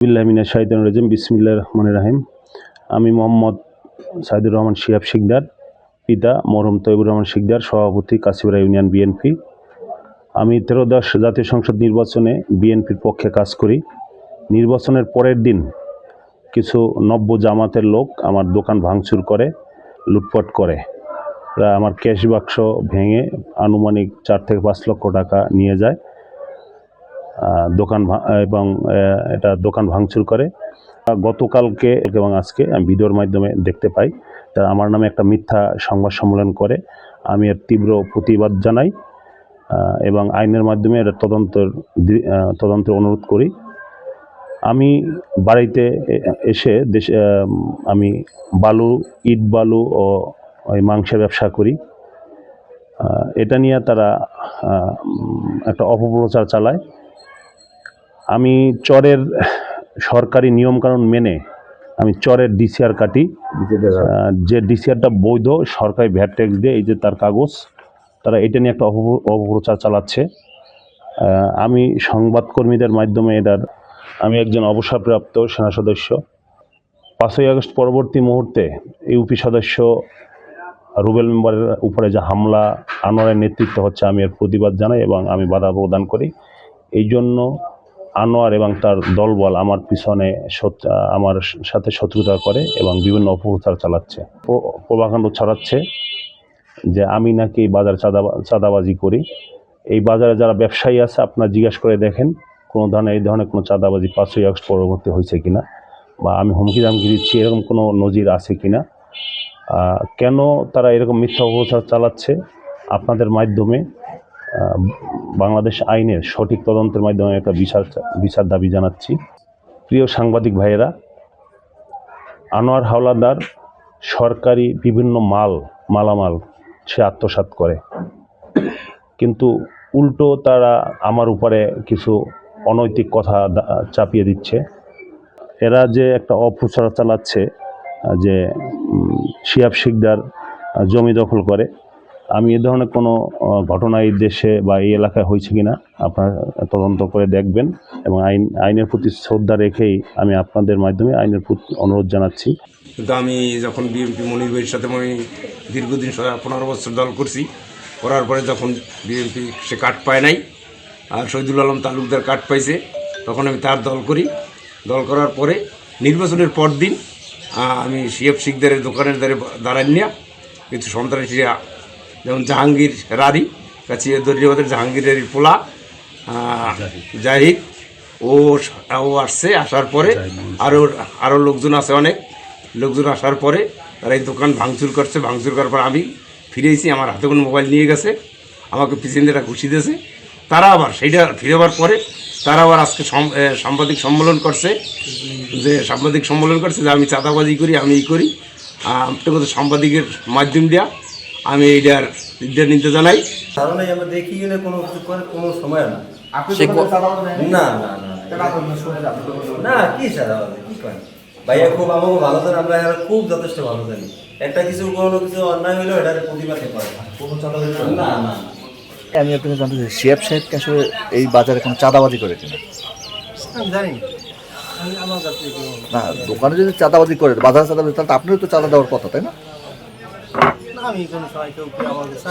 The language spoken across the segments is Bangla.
বিসমিল্লাহির রহমানির রহিম। আমি মোহাম্মদ সাইদুর রহমান শিহাব শিকদার, পিতা মরহুম তৈয়বুর রহমান শিকদার, সভাপতি কাশিপাড়া ইউনিয়ন বিএনপি। আমি 13-10 জাতীয় সংসদ নির্বাচনে বিএনপির পক্ষে কাজ করি। নির্বাচনের পরের দিন কিছু নব্য জামাতের লোক আমার দোকান ভাঙচুর করে, লুটপাট করে, প্রায় আমার ক্যাশ বাক্স ভেঙে আনুমানিক 4 থেকে 5 লক্ষ টাকা নিয়ে যায় এবং এটা দোকান ভাঙচুর করে। গতকালকে এবং আজকে আমি ভিডিওর মাধ্যমে দেখতে পাই তারা আমার নামে একটা মিথ্যা সংবাদ সম্মেলন করে। আমি এর তীব্র প্রতিবাদ জানাই এবং আইনের মাধ্যমে এটা তদন্তের অনুরোধ করি। আমি বাড়িতে এসে আমি ইট বালু ও ওই মাংসের ব্যবসা করি। এটা নিয়ে তারা একটা অপপ্রচার চালায়। আমি চরের সরকারি নিয়মকানুন মেনে আমি চরের ডিসিআর কাটি, যে ডিসিআরটা বৈধ, সরকারি ভ্যাট ট্যাক্স দিয়ে, এই যে তার কাগজ, তারা এটা নিয়ে একটা অপপ্রচার চালাচ্ছে। আমি সংবাদকর্মীদের মাধ্যমে আমি একজন অবসরপ্রাপ্ত সেনা সদস্য। 5ই আগস্ট পরবর্তী মুহূর্তে ইউপি সদস্য রুবেল মেম্বারের উপরে যে হামলা আনোয়ারের নেতৃত্ব হচ্ছে, আমি এর প্রতিবাদ জানাই এবং আমি বাধা প্রদান করি। এই জন্য আনোয়ার এবং তার দলবল আমার পিছনে আমার সাথে শত্রুতা করে এবং বিভিন্ন অপপ্রচার চালাচ্ছে, প্রভাকাণ্ড ছড়াচ্ছে যে আমি নাকি বাজার চাঁদাবাজি করি। এই বাজারে যারা ব্যবসায়ী আছে আপনারা জিজ্ঞেস করে দেখেন এই ধরনের কোনো চাঁদাবাজি 5ই আগস্ট পরবর্তী হয়েছে কিনা, বা আমি হুমকি দামকি দিচ্ছি এরকম কোনো নজির আছে কিনা। কেন তারা এরকম মিথ্যা অপপ্রচার চালাচ্ছে, আপনাদের মাধ্যমে বাংলাদেশ আইনের সঠিক তদন্তের মাধ্যমে একটা বিচার দাবি জানাচ্ছি। প্রিয় সাংবাদিক ভাইয়েরা, আনোয়ার হাওলাদার সরকারি বিভিন্ন মালামাল সে আত্মসাৎ করে, কিন্তু উল্টো তারা আমার উপরে কিছু অনৈতিক কথা চাপিয়ে দিচ্ছে। এরা যে একটা অপপ্রচার চালাচ্ছে যে শিহাব শিকদার জমি দখল করে, আমি এ ধরনের কোনো ঘটনা এই দেশে বা এই এলাকায় হয়েছে কিনা আপনারা তদন্ত করে দেখবেন এবং আইনের প্রতি শ্রদ্ধা রেখেই আমি আপনাদের মাধ্যমে আইনের প্রতি অনুরোধ জানাচ্ছি। কিন্তু আমি যখন বিএনপি মনির ভাইয়ের সাথে আমি দীর্ঘদিন 15 বছর দল করছি, করার পরে যখন বিএনপি সে কার্ড পায় নাই আর শহীদুল আলম তালুকদার কার্ড পাইছে, তখন আমি তার দল করি। দল করার পরে নির্বাচনের পর দিন আমি শিহাব শিকদারের দোকানের দাঁড়ান নিয়ে কিছু সন্ত্রাসীরা, যেমন জাহাঙ্গীর রারি কাছে দরিয়াবাদের জাহাঙ্গীর রারির পোলা জাহিদ, ও আসছে। আসার পরে আরও লোকজন আছে, অনেক লোকজন আসার পরে তারা এই দোকান ভাঙচুর করছে। ভাঙচুর করার পর আমি ফিরেছি, আমার হাতে কোনো মোবাইল নিয়ে গেছে, আমাকে পিছন দিয়ে ঘুষি দিয়েছে। তারা আবার সেইটা ফিরেবার পরে তারা আবার আজকে সাংবাদিক সম্মেলন করছে যে আমি চাঁদাবাজি করি, আমি এই করি। আপনার সাংবাদিকের মাধ্যম দেওয়া আমি এইটার নিতে জানাই। কারণে আমরা দেখি গেলে কোনো কিছু করে কোনো সময় না। না কি চাঁদাবাজি কি করেন ভাইয়া, খুব আমাকে ভালো জানি, আমরা খুব যথেষ্ট ভালো জানি। একটা কোনো কিছু অন্যায় হইলেও এটার প্রতিবাদ করে কোনো চাঁদাবাজি না। আমি আপনাকে জানতে চাই, শিহাব সাহেবকে আসলে এই বাজারে কোনো চাঁদাবাজি করে কিনা? জানি না, দোকানে যদি চাঁদাবাজি করে, বাজারে চাঁদাবাজি, তাহলে আপনারও তো চাঁদা দেওয়ার কথা, তাই না?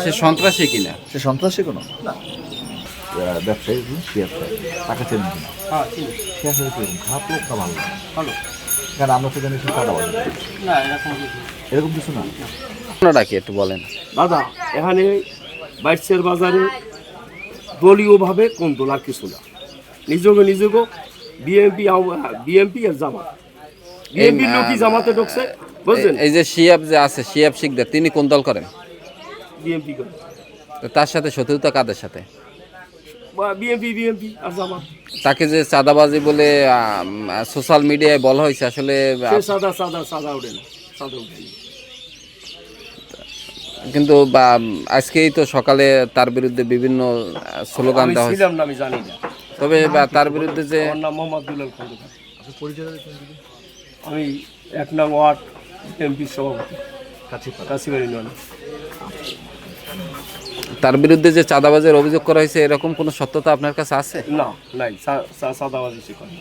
সে সন্ত্রাসী কিনা? সে সন্ত্রাসী কোনো ব্যবসায়ী শিহাব সাহেব টাকা চেন কিনা? শিহাব সাহেব খারাপ লোক না ভালো? কারণ আমরা তো জানি সে চাঁদাবাজি এরকম কিছু না। আপনারা কি একটু বলেন দাদা, এখানে বাইশের বাজারে দলীয়ভাবে কোন দোলা কিছু না, নিজকে বিএনপি আর জামাত, বিএনপির লোকই জামাতে ঢুকছে, বুঝছেন? এই যে শিহাব যে আছে, শিহাব শিকদার, তিনি কোন দল করেন? বিএনপি করে। তার সাথে শত্রুতা কাদের সাথে? বিএনপি আর জামাত। তাকে যে চাঁদাবাজি বলে সোশ্যাল মিডিয়ায় বলা হয়েছে, আসলে সাদা উঠে না। কিন্তু আজকেই তো সকালে তার বিরুদ্ধে বিভিন্ন স্লোগান দেওয়া হয়েছে, আমি জানি না। তবে তার বিরুদ্ধে যে মোহাম্মদ দুলাল খন্দকার, আমি 1 নং ওয়ার্ড এমপির সভাপতি কাশিপাড়া ইউনিয়ন। তার বিরুদ্ধে যে চাঁদাবাজের অভিযোগ করা হয়েছে, এরকম কোনো সত্যতা আপনার কাছে আছে? না, নাই, চাঁদাবাজি সে করে।